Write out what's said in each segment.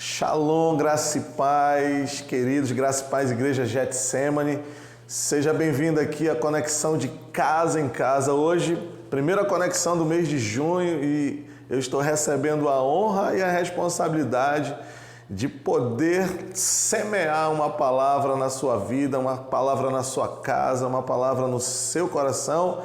Shalom, graça e paz, queridos, graça e paz, Igreja Getsemane. Seja bem-vindo aqui à conexão de casa em casa. Hoje, primeira conexão do mês de junho e eu estou recebendo a honra e a responsabilidade de poder semear uma palavra na sua vida, uma palavra na sua casa, uma palavra no seu coração.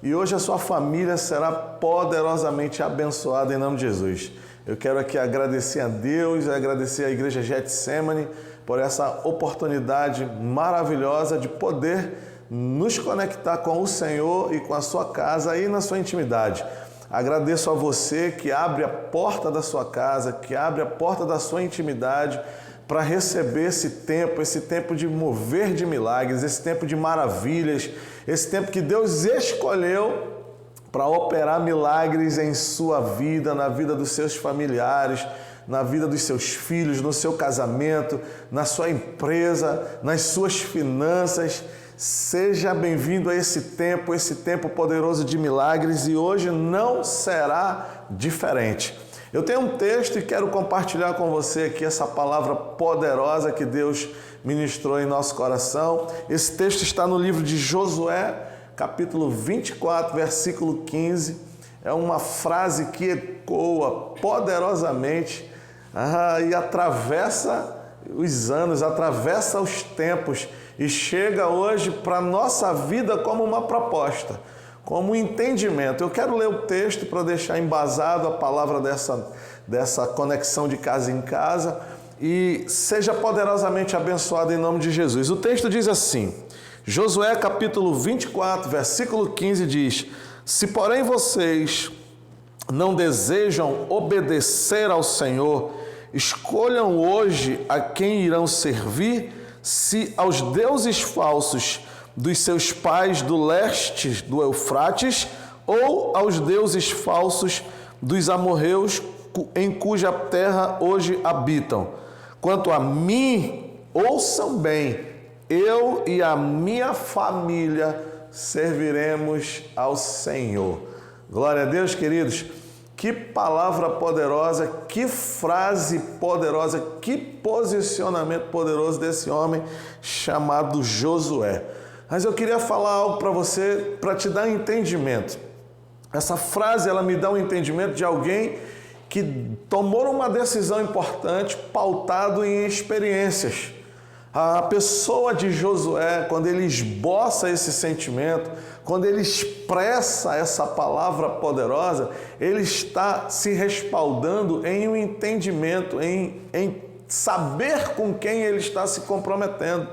E hoje a sua família será poderosamente abençoada em nome de Jesus. Eu quero aqui agradecer a Deus, agradecer à Igreja Getsemane por essa oportunidade maravilhosa de poder nos conectar com o Senhor e com a sua casa e na sua intimidade. Agradeço a você que abre a porta da sua casa, que abre a porta da sua intimidade para receber esse tempo de mover de milagres, esse tempo de maravilhas, esse tempo que Deus escolheu para operar milagres em sua vida, na vida dos seus familiares, na vida dos seus filhos, no seu casamento, na sua empresa, nas suas finanças. Seja bem-vindo a esse tempo poderoso de milagres, e hoje não será diferente. Eu tenho um texto e quero compartilhar com você aqui essa palavra poderosa que Deus ministrou em nosso coração. Esse texto está no livro de Josué, capítulo 24, versículo 15. É uma frase que ecoa poderosamente e atravessa os anos, atravessa os tempos e chega hoje para a nossa vida como uma proposta, como um entendimento. Eu quero ler o texto para deixar embasado a palavra dessa conexão de casa em casa e seja poderosamente abençoado em nome de Jesus. O texto diz assim, Josué capítulo 24, versículo 15 diz: Se porém vocês não desejam obedecer ao Senhor, escolham hoje a quem irão servir, se aos deuses falsos dos seus pais do leste do Eufrates, ou aos deuses falsos dos amorreus em cuja terra hoje habitam. Quanto a mim, ouçam bem, eu e a minha família serviremos ao Senhor. Glória a Deus, queridos. Que palavra poderosa, que frase poderosa, que posicionamento poderoso desse homem chamado Josué. Mas eu queria falar algo para você, para te dar entendimento. Essa frase, ela me dá um entendimento de alguém que tomou uma decisão importante, pautado em experiências. A pessoa de Josué, quando ele esboça esse sentimento, quando ele expressa essa palavra poderosa, ele está se respaldando em um entendimento, em saber com quem ele está se comprometendo.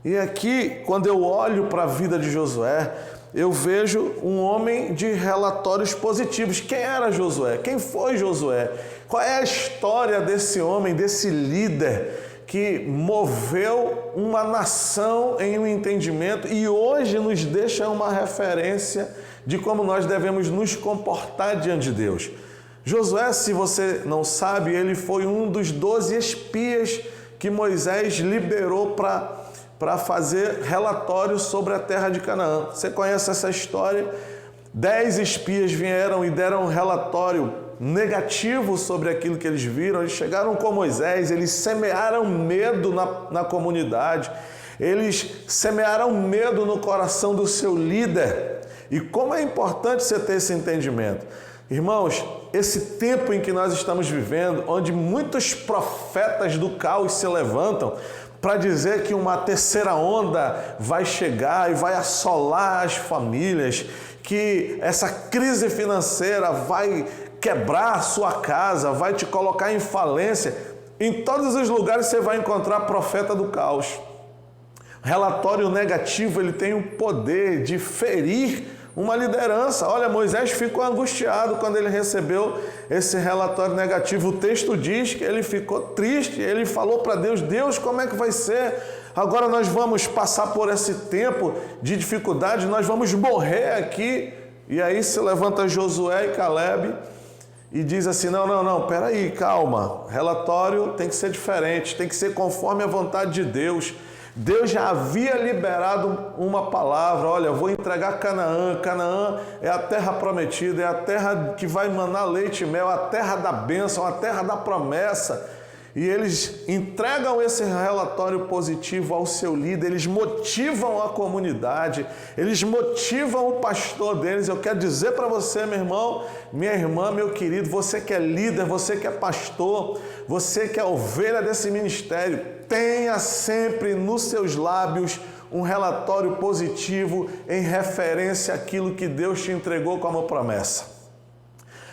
E aqui, quando eu olho para a vida de Josué, eu vejo um homem de relatórios positivos. Quem era Josué? Quem foi Josué? Qual é a história desse homem, desse líder que moveu uma nação em um entendimento e hoje nos deixa uma referência de como nós devemos nos comportar diante de Deus? Josué, se você não sabe, ele foi um dos 12 espias que Moisés liberou para fazer relatórios sobre a terra de Canaã. Você conhece essa história? 10 espias vieram e deram um relatório negativo sobre aquilo que eles viram. Eles chegaram com Moisés, eles semearam medo na comunidade, eles semearam medo no coração do seu líder. E como é importante você ter esse entendimento. Irmãos, esse tempo em que nós estamos vivendo, onde muitos profetas do caos se levantam para dizer que uma terceira onda vai chegar e vai assolar as famílias, que essa crise financeira vai quebrar a sua casa, vai te colocar em falência. Em todos os lugares você vai encontrar profeta do caos. Relatório negativo, ele tem o poder de ferir uma liderança. Olha, Moisés ficou angustiado quando ele recebeu esse relatório negativo. O texto diz que ele ficou triste, ele falou para Deus: Deus, como é que vai ser? Agora nós vamos passar por esse tempo de dificuldade, nós vamos morrer aqui. E aí se levanta Josué e Caleb e diz assim: não, peraí, calma, relatório tem que ser diferente, tem que ser conforme a vontade de Deus. Deus já havia liberado uma palavra: olha, eu vou entregar Canaã. Canaã é a terra prometida, é a terra que vai manar leite e mel, a terra da bênção, a terra da promessa. e eles entregam esse relatório positivo ao seu líder, eles motivam a comunidade, eles motivam o pastor deles. Eu quero dizer para você, meu irmão, minha irmã, meu querido, você que é líder, você que é pastor, você que é ovelha desse ministério, tenha sempre nos seus lábios um relatório positivo em referência àquilo que Deus te entregou como promessa.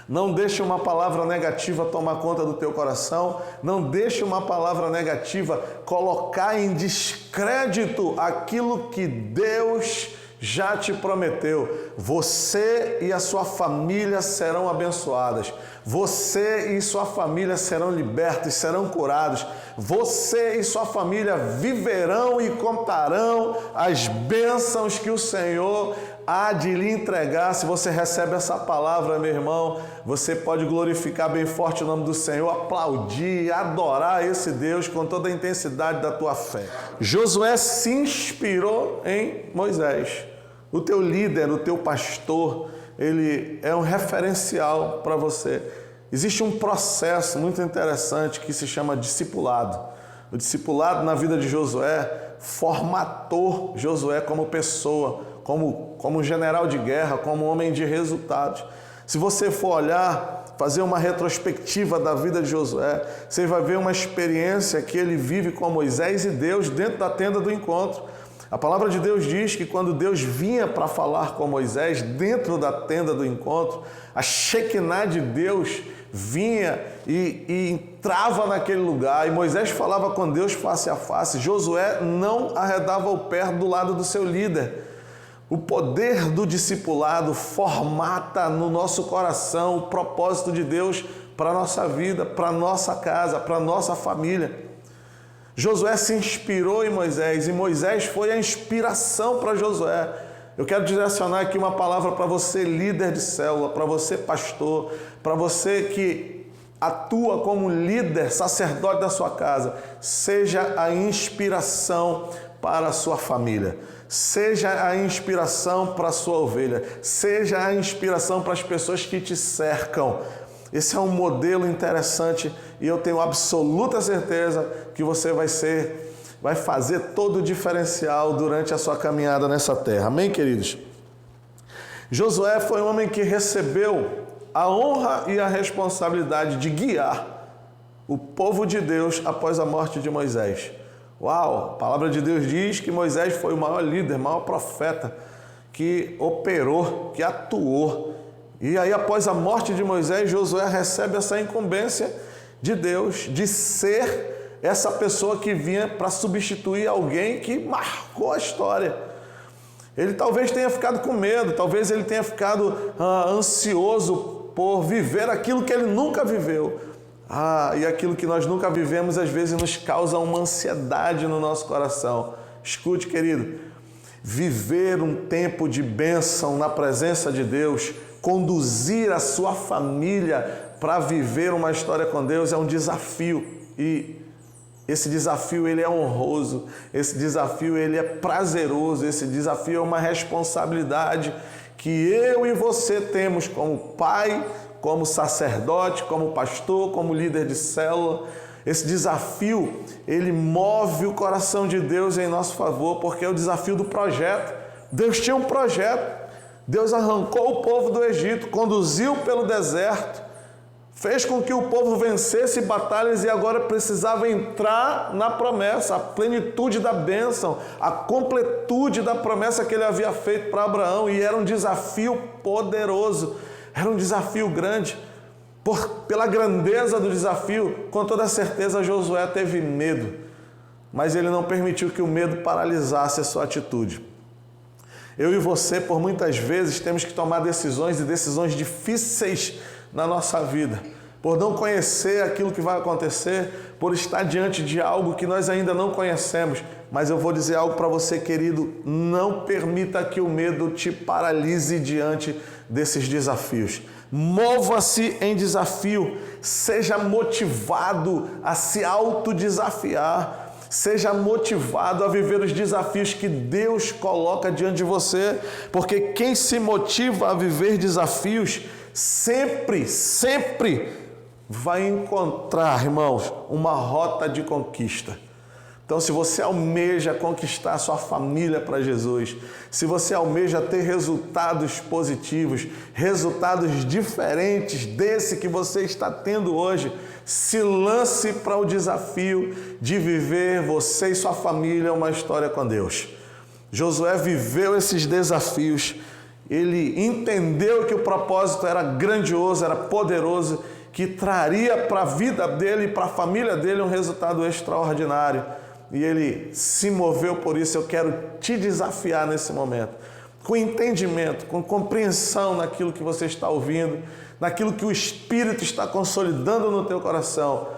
Não deixe uma palavra negativa tomar conta do teu coração. Não deixe uma palavra negativa colocar em descrédito aquilo que Deus já te prometeu. Você e a sua família serão abençoadas. Você e sua família serão libertos, serão curados. Você e sua família viverão e contarão as bênçãos que o Senhor há de lhe entregar. Se você recebe essa palavra, meu irmão, você pode glorificar bem forte o nome do Senhor, aplaudir, adorar esse Deus com toda a intensidade da tua fé. Josué se inspirou em Moisés. O teu líder, o teu pastor, ele é um referencial para você. Existe um processo muito interessante que se chama discipulado. O discipulado na vida de Josué formatou Josué como pessoa, como general de guerra, como homem de resultados. Se você for olhar, fazer uma retrospectiva da vida de Josué, você vai ver uma experiência que ele vive com Moisés e Deus dentro da tenda do encontro. A palavra de Deus diz que quando Deus vinha para falar com Moisés dentro da tenda do encontro, a Shekinah de Deus vinha e entrava naquele lugar, e Moisés falava com Deus face a face. Josué não arredava o pé do lado do seu líder. O poder do discipulado formata no nosso coração o propósito de Deus para a nossa vida, para a nossa casa, para a nossa família. Josué se inspirou em Moisés e Moisés foi a inspiração para Josué. Eu quero direcionar aqui uma palavra para você, líder de célula, para você, pastor, para você que atua como líder, sacerdote da sua casa. Seja a inspiração para a sua família. Seja a inspiração para a sua ovelha. Seja a inspiração para as pessoas que te cercam. Esse é um modelo interessante e eu tenho absoluta certeza que você vai fazer todo o diferencial durante a sua caminhada nessa terra. Amém, queridos? Josué foi um homem que recebeu a honra e a responsabilidade de guiar o povo de Deus após a morte de Moisés. Uau! A palavra de Deus diz que Moisés foi o maior líder, o maior profeta que operou, que atuou. E aí, após a morte de Moisés, Josué recebe essa incumbência de Deus de ser essa pessoa que vinha para substituir alguém que marcou a história. Ele talvez tenha ficado com medo, talvez ele tenha ficado ansioso por viver aquilo que ele nunca viveu. E aquilo que nós nunca vivemos às vezes nos causa uma ansiedade no nosso coração. Escute, querido, viver um tempo de bênção na presença de Deus, conduzir a sua família para viver uma história com Deus é um desafio. E esse desafio ele é honroso, esse desafio ele é prazeroso, esse desafio é uma responsabilidade que eu e você temos como pai, como sacerdote, como pastor, como líder de célula. Esse desafio, ele move o coração de Deus em nosso favor, porque é o desafio do projeto. Deus tinha um projeto. Deus arrancou o povo do Egito, conduziu pelo deserto, fez com que o povo vencesse batalhas e agora precisava entrar na promessa, a plenitude da bênção, a completude da promessa que ele havia feito para Abraão. E era um desafio poderoso, era um desafio grande. Pela grandeza do desafio, com toda certeza Josué teve medo, mas ele não permitiu que o medo paralisasse a sua atitude. Eu e você, por muitas vezes, temos que tomar decisões e decisões difíceis na nossa vida, por não conhecer aquilo que vai acontecer, por estar diante de algo que nós ainda não conhecemos. Mas eu vou dizer algo para você, querido: não permita que o medo te paralise diante desses desafios. Mova-se em desafio, seja motivado a se autodesafiar. Seja motivado a viver os desafios que Deus coloca diante de você, porque quem se motiva a viver desafios sempre vai encontrar, irmãos, uma rota de conquista. Então, se você almeja conquistar a sua família para Jesus, se você almeja ter resultados positivos, resultados diferentes desse que você está tendo hoje, se lance para o desafio de viver você e sua família uma história com Deus. Josué viveu esses desafios, ele entendeu que o propósito era grandioso, era poderoso, que traria para a vida dele e para a família dele um resultado extraordinário. E ele se moveu por isso. Eu quero te desafiar nesse momento, com entendimento, com compreensão naquilo que você está ouvindo, naquilo que o Espírito está consolidando no teu coração.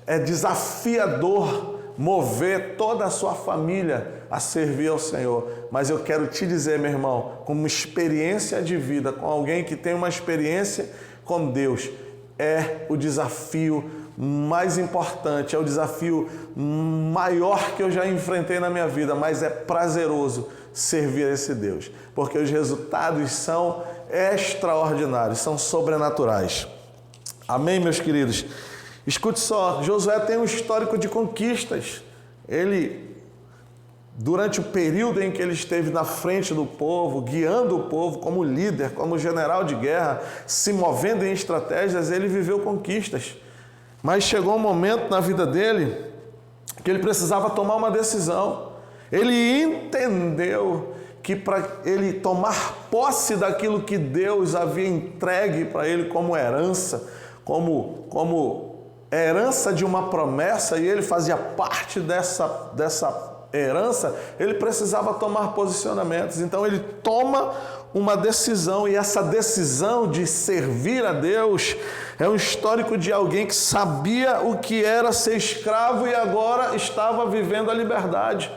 É desafiador mover toda a sua família a servir ao Senhor. Mas eu quero te dizer, meu irmão, com uma experiência de vida, com alguém que tem uma experiência com Deus, é o desafio mais importante, é o desafio maior que eu já enfrentei na minha vida, mas é prazeroso servir a esse Deus, porque os resultados são extraordinários, são sobrenaturais. Amém, meus queridos? Escute só, Josué tem um histórico de conquistas. Ele, durante o período em que ele esteve na frente do povo, guiando o povo como líder, como general de guerra, se movendo em estratégias, ele viveu conquistas. Mas chegou um momento na vida dele que ele precisava tomar uma decisão. Ele entendeu que para ele tomar posse daquilo que Deus havia entregue para ele como herança, como herança de uma promessa, e ele fazia parte dessa herança, ele precisava tomar posicionamentos. Então ele toma uma decisão, e essa decisão de servir a Deus é um histórico de alguém que sabia o que era ser escravo e agora estava vivendo a liberdade.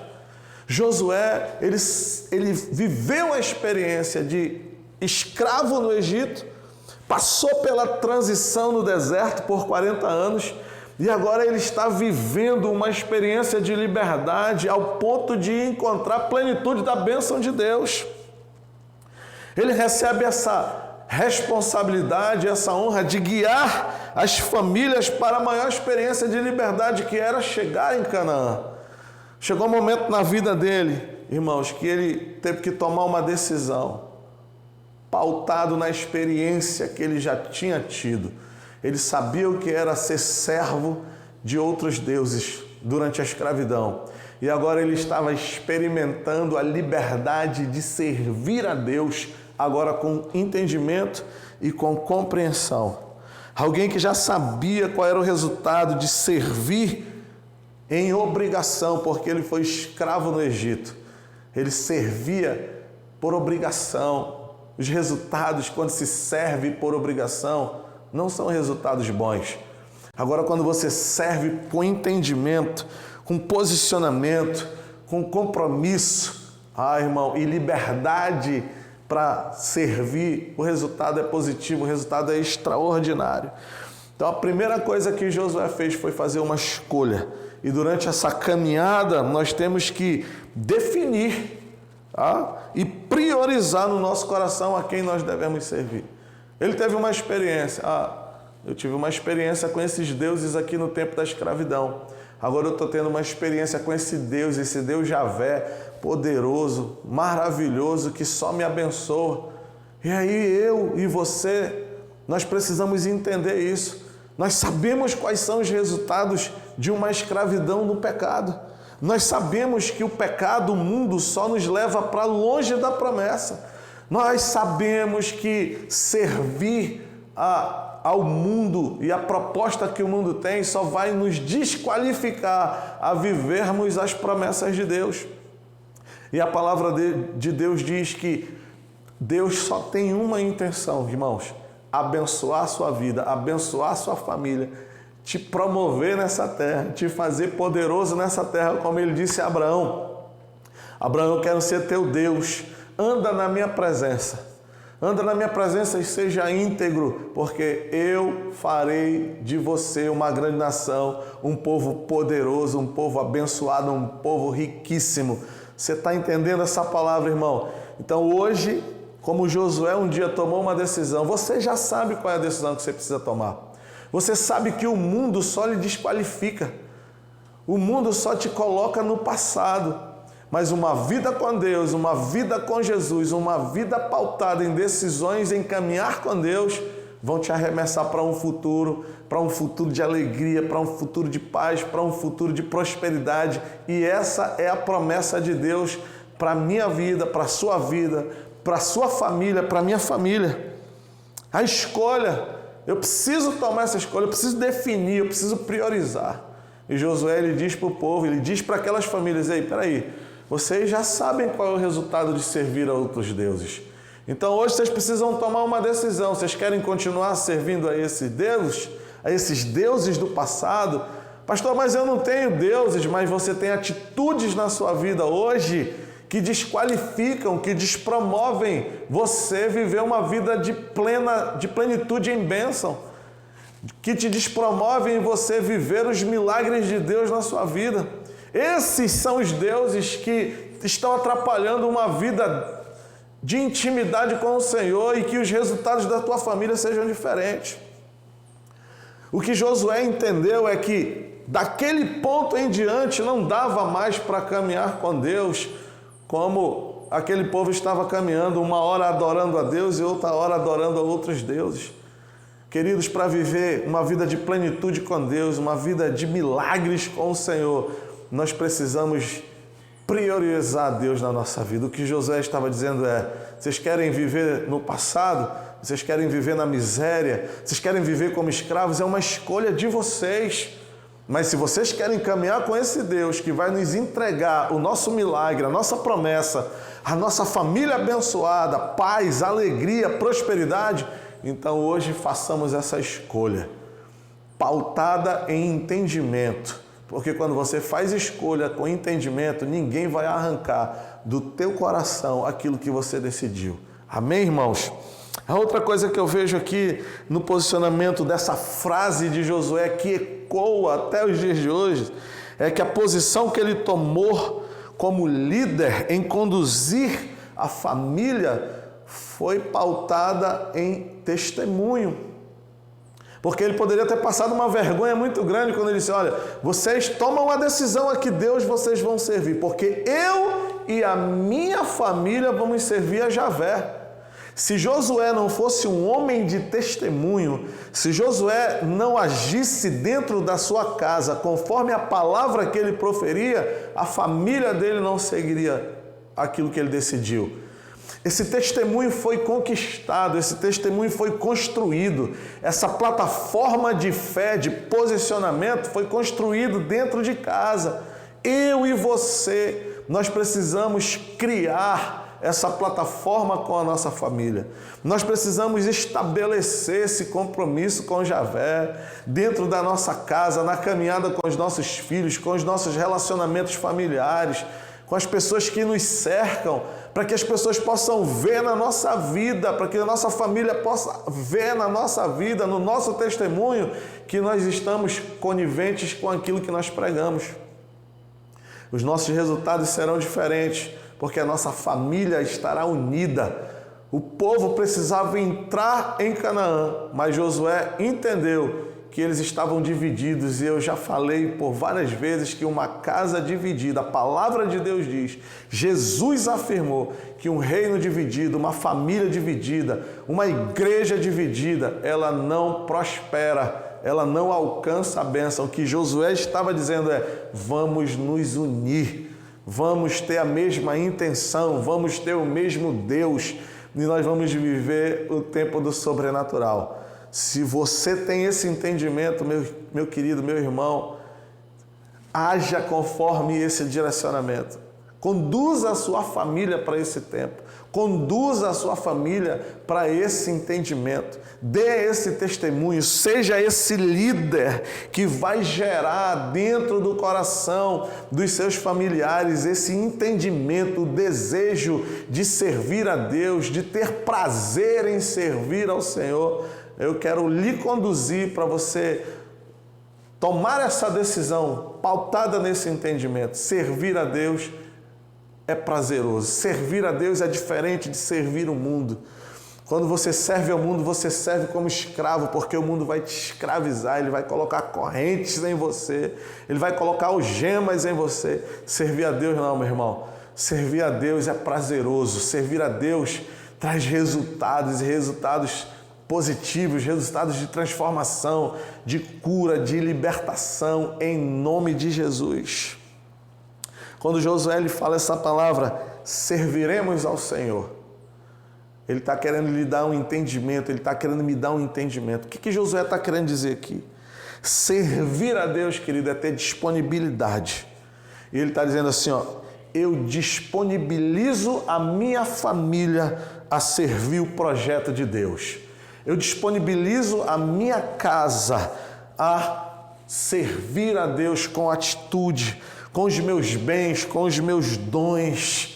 Josué, ele viveu a experiência de escravo no Egito, passou pela transição no deserto por 40 anos e agora ele está vivendo uma experiência de liberdade ao ponto de encontrar a plenitude da bênção de Deus. Ele recebe essa responsabilidade, essa honra de guiar as famílias para a maior experiência de liberdade, que era chegar em Canaã. Chegou um momento na vida dele, irmãos, que ele teve que tomar uma decisão, pautado na experiência que ele já tinha tido. Ele sabia o que era ser servo de outros deuses durante a escravidão. E agora ele estava experimentando a liberdade de servir a Deus, agora com entendimento e com compreensão. Alguém que já sabia qual era o resultado de servir em obrigação, porque ele foi escravo no Egito. Ele servia por obrigação. Os resultados, quando se serve por obrigação, não são resultados bons. Agora, quando você serve com entendimento, com posicionamento, com compromisso, irmão, e liberdade para servir, o resultado é positivo, o resultado é extraordinário. Então, a primeira coisa que Josué fez foi fazer uma escolha. E durante essa caminhada, nós temos que definir e priorizar no nosso coração a quem nós devemos servir. Ele teve uma experiência. Eu tive uma experiência com esses deuses aqui no tempo da escravidão. Agora eu estou tendo uma experiência com esse Deus Javé, poderoso, maravilhoso, que só me abençoa. E aí eu e você, nós precisamos entender isso. Nós sabemos quais são os resultados de uma escravidão no pecado. Nós sabemos que o pecado, o mundo, só nos leva para longe da promessa. Nós sabemos que servir ao mundo e a proposta que o mundo tem só vai nos desqualificar a vivermos as promessas de Deus. E a palavra de Deus diz que Deus só tem uma intenção, irmãos: abençoar a sua vida, abençoar a sua família, te promover nessa terra, te fazer poderoso nessa terra, como ele disse a Abraão. Abraão, eu quero ser teu Deus, anda na minha presença. Anda na minha presença e seja íntegro, porque eu farei de você uma grande nação, um povo poderoso, um povo abençoado, um povo riquíssimo. Você está entendendo essa palavra, irmão? Então hoje, como Josué um dia tomou uma decisão, você já sabe qual é a decisão que você precisa tomar. Você sabe que o mundo só lhe desqualifica. O mundo só te coloca no passado. Mas uma vida com Deus, uma vida com Jesus, uma vida pautada em decisões, em caminhar com Deus, vão te arremessar para um futuro de alegria, para um futuro de paz, para um futuro de prosperidade. E essa é a promessa de Deus para a minha vida, para a sua vida, para a sua família, para a minha família. A escolha, eu preciso tomar essa escolha, eu preciso definir, eu preciso priorizar. E Josué, ele diz para o povo, ele diz para aquelas famílias, ei, peraí, vocês já sabem qual é o resultado de servir a outros deuses. Então hoje vocês precisam tomar uma decisão. Vocês querem continuar servindo a esses deuses do passado? Pastor, mas eu não tenho deuses, mas você tem atitudes na sua vida hoje que desqualificam, que despromovem você viver uma vida de plenitude em bênção, que te despromovem você viver os milagres de Deus na sua vida. Esses são os deuses que estão atrapalhando uma vida de intimidade com o Senhor e que os resultados da tua família sejam diferentes. O que Josué entendeu é que daquele ponto em diante não dava mais para caminhar com Deus como aquele povo estava caminhando, uma hora adorando a Deus e outra hora adorando a outros deuses. Queridos, para viver uma vida de plenitude com Deus, uma vida de milagres com o Senhor, nós precisamos priorizar Deus na nossa vida. O que Josué estava dizendo é, vocês querem viver no passado? Vocês querem viver na miséria? Vocês querem viver como escravos? É uma escolha de vocês. Mas se vocês querem caminhar com esse Deus que vai nos entregar o nosso milagre, a nossa promessa, a nossa família abençoada, paz, alegria, prosperidade, então hoje façamos essa escolha, pautada em entendimento. Porque quando você faz escolha com entendimento, ninguém vai arrancar do teu coração aquilo que você decidiu. Amém, irmãos? A outra coisa que eu vejo aqui no posicionamento dessa frase de Josué, que ecoa até os dias de hoje, é que a posição que ele tomou como líder em conduzir a família foi pautada em testemunho. Porque ele poderia ter passado uma vergonha muito grande quando ele disse, olha, vocês tomam a decisão a que Deus vocês vão servir, porque eu e a minha família vamos servir a Javé. Se Josué não fosse um homem de testemunho, se Josué não agisse dentro da sua casa conforme a palavra que ele proferia, a família dele não seguiria aquilo que ele decidiu. Esse testemunho foi conquistado, esse testemunho foi construído, essa plataforma de fé, de posicionamento foi construído dentro de casa. Eu e você, nós precisamos criar essa plataforma com a nossa família. Nós precisamos estabelecer esse compromisso com Javé, dentro da nossa casa, na caminhada com os nossos filhos, com os nossos relacionamentos familiares, com as pessoas que nos cercam, para que as pessoas possam ver na nossa vida, para que a nossa família possa ver na nossa vida, no nosso testemunho, que nós estamos coniventes com aquilo que nós pregamos. Os nossos resultados serão diferentes, porque a nossa família estará unida. O povo precisava entrar em Canaã, mas Josué entendeu que eles estavam divididos, e eu já falei por várias vezes que uma casa dividida, a palavra de Deus diz, Jesus afirmou que um reino dividido, uma família dividida, uma igreja dividida, ela não prospera, ela não alcança a bênção. O que Josué estava dizendo é, vamos nos unir, vamos ter a mesma intenção, vamos ter o mesmo Deus, e nós vamos viver o tempo do sobrenatural. Se você tem esse entendimento, meu querido, meu irmão, haja conforme esse direcionamento. Conduza a sua família para esse tempo. Conduza a sua família para esse entendimento. Dê esse testemunho. Seja esse líder que vai gerar dentro do coração dos seus familiares esse entendimento, o desejo de servir a Deus, de ter prazer em servir ao Senhor. Eu quero lhe conduzir para você tomar essa decisão pautada nesse entendimento. Servir a Deus é prazeroso. Servir a Deus é diferente de servir o mundo. Quando você serve ao mundo, você serve como escravo, porque o mundo vai te escravizar, ele vai colocar correntes em você, ele vai colocar algemas em você. Servir a Deus não, meu irmão. Servir a Deus é prazeroso, servir a Deus traz resultados, e resultados positivos, resultados de transformação, de cura, de libertação, em nome de Jesus. Quando Josué lhe fala essa palavra, serviremos ao Senhor, ele está querendo lhe dar um entendimento, ele está querendo me dar um entendimento. O que Josué está querendo dizer aqui? Servir a Deus, querido, é ter disponibilidade. E ele está dizendo assim, ó, eu disponibilizo a minha família a servir o projeto de Deus. Eu disponibilizo a minha casa a servir a Deus com atitude, com os meus bens, com os meus dons.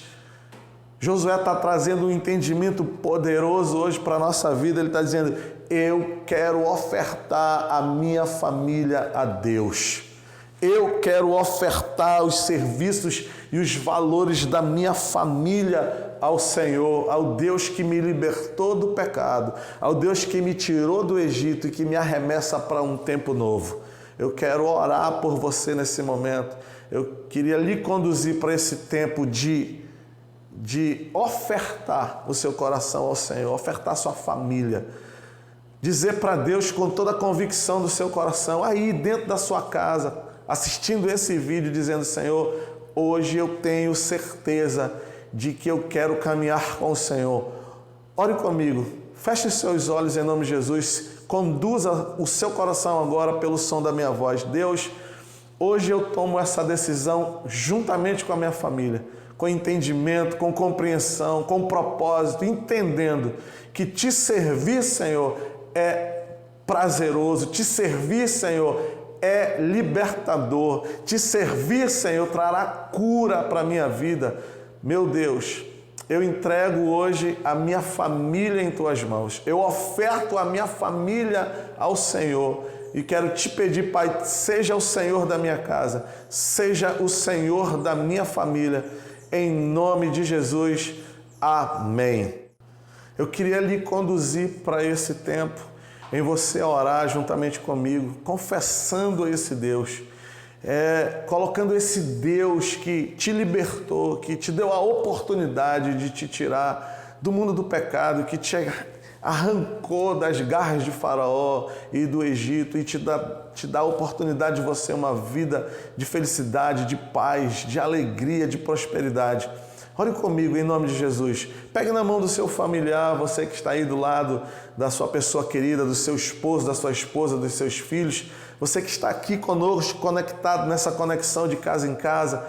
Josué está trazendo um entendimento poderoso hoje para a nossa vida. Ele está dizendo, eu quero ofertar a minha família a Deus. Eu quero ofertar os serviços e os valores da minha família ao Senhor, ao Deus que me libertou do pecado, ao Deus que me tirou do Egito e que me arremessa para um tempo novo. Eu quero orar por você nesse momento. Eu queria lhe conduzir para esse tempo de ofertar o seu coração ao Senhor, ofertar a sua família. Dizer para Deus com toda a convicção do seu coração, aí dentro da sua casa, assistindo esse vídeo, dizendo, Senhor, hoje eu tenho certeza de que eu quero caminhar com o Senhor. Ore comigo, feche os seus olhos em nome de Jesus, conduza o seu coração agora pelo som da minha voz. Deus, hoje eu tomo essa decisão juntamente com a minha família, com entendimento, com compreensão, com propósito, entendendo que te servir, Senhor, é prazeroso, te servir, Senhor, é libertador, te servir, Senhor, trará cura para a minha vida. Meu Deus, eu entrego hoje a minha família em tuas mãos, eu oferto a minha família ao Senhor e quero te pedir, Pai, seja o Senhor da minha casa, seja o Senhor da minha família, em nome de Jesus, amém. Eu queria lhe conduzir para esse tempo, em você orar juntamente comigo, confessando esse Deus, colocando esse Deus que te libertou, que te deu a oportunidade de te tirar do mundo do pecado, que te arrancou das garras de Faraó e do Egito e te dá a oportunidade de você uma vida de felicidade, de paz, de alegria, de prosperidade. Ore comigo em nome de Jesus. Pegue na mão do seu familiar, você que está aí do lado da sua pessoa querida, do seu esposo, da sua esposa, dos seus filhos. Você que está aqui conosco, conectado nessa conexão de casa em casa.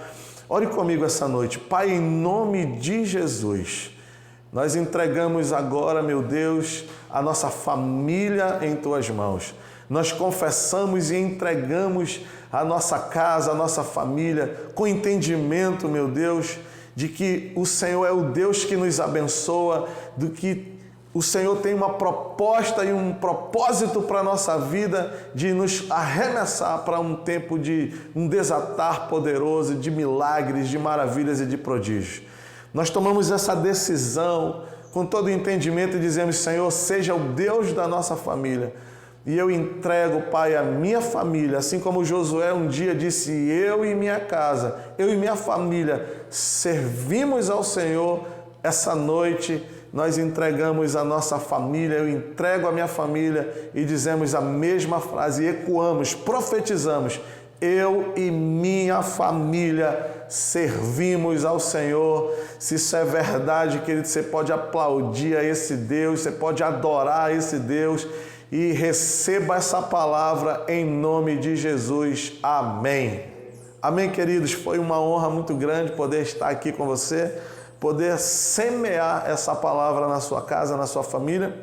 Ore comigo essa noite. Pai, em nome de Jesus, nós entregamos agora, meu Deus, a nossa família em tuas mãos. Nós confessamos e entregamos a nossa casa, a nossa família, com entendimento, meu Deus, de que o Senhor é o Deus que nos abençoa, do que o Senhor tem uma proposta e um propósito para a nossa vida de nos arremessar para um tempo de um desatar poderoso, de milagres, de maravilhas e de prodígios. Nós tomamos essa decisão com todo o entendimento e dizemos, Senhor, seja o Deus da nossa família. E eu entrego, Pai, a minha família, assim como Josué um dia disse, eu e minha casa, eu e minha família servimos ao Senhor. Essa noite nós entregamos a nossa família, eu entrego a minha família e dizemos a mesma frase, ecoamos, profetizamos, eu e minha família servimos ao Senhor. Se isso é verdade, querido, você pode aplaudir a esse Deus, você pode adorar a esse Deus e receba essa palavra em nome de Jesus. Amém. Amém, queridos. Foi uma honra muito grande poder estar aqui com você, poder semear essa palavra na sua casa, na sua família.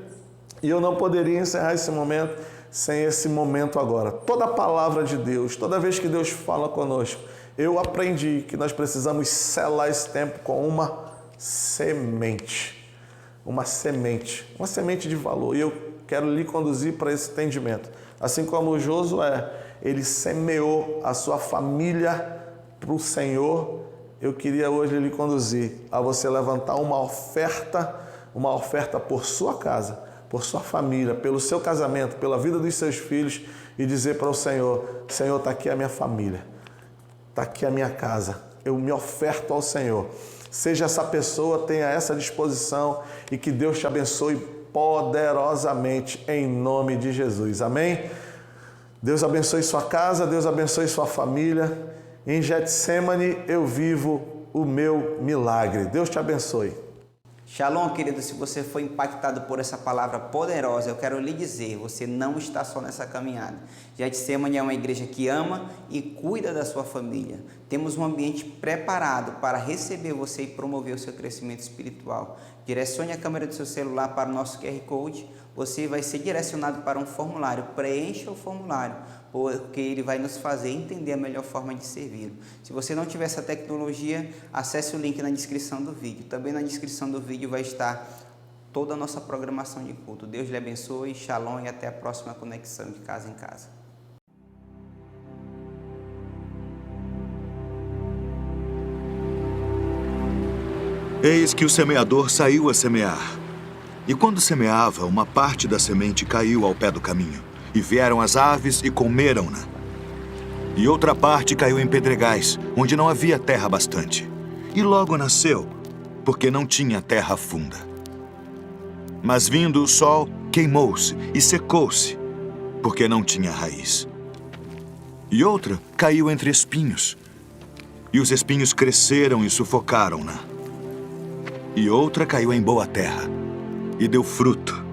E eu não poderia encerrar esse momento sem esse momento agora. Toda a palavra de Deus, toda vez que Deus fala conosco, eu aprendi que nós precisamos selar esse tempo com uma semente. Uma semente de valor. E eu quero lhe conduzir para esse entendimento. Assim como o Josué, ele semeou a sua família para o Senhor, eu queria hoje lhe conduzir a você levantar uma oferta uma oferta por sua casa, por sua família, pelo seu casamento, pela vida dos seus filhos e dizer para o Senhor: Senhor, está aqui a minha família, está aqui a minha casa, eu me oferto ao Senhor. Seja essa pessoa, tenha essa disposição e que Deus te abençoe poderosamente em nome de Jesus. Amém? Deus abençoe sua casa, Deus abençoe sua família. Em Getsemane eu vivo o meu milagre. Deus te abençoe. Shalom, querido. Se você foi impactado por essa palavra poderosa, eu quero lhe dizer, você não está só nessa caminhada. Getsemane é uma igreja que ama e cuida da sua família. Temos um ambiente preparado para receber você e promover o seu crescimento espiritual. Direcione a câmera do seu celular para o nosso QR Code. Você vai ser direcionado para um formulário. Preencha o formulário, porque ele vai nos fazer entender a melhor forma de servir. Se você não tiver essa tecnologia, acesse o link na descrição do vídeo. Também na descrição do vídeo vai estar toda a nossa programação de culto. Deus lhe abençoe, shalom e até a próxima conexão de Casa em Casa. Eis que o semeador saiu a semear. E quando semeava, uma parte da semente caiu ao pé do caminho. E vieram as aves e comeram-na. E outra parte caiu em pedregais, onde não havia terra bastante. E logo nasceu, porque não tinha terra funda. Mas vindo o sol, queimou-se e secou-se, porque não tinha raiz. E outra caiu entre espinhos. E os espinhos cresceram e sufocaram-na. E outra caiu em boa terra, e deu fruto.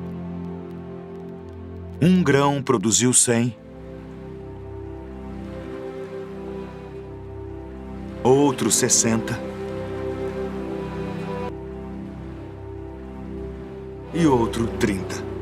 Um grão produziu 100, outro 60, e outro 30.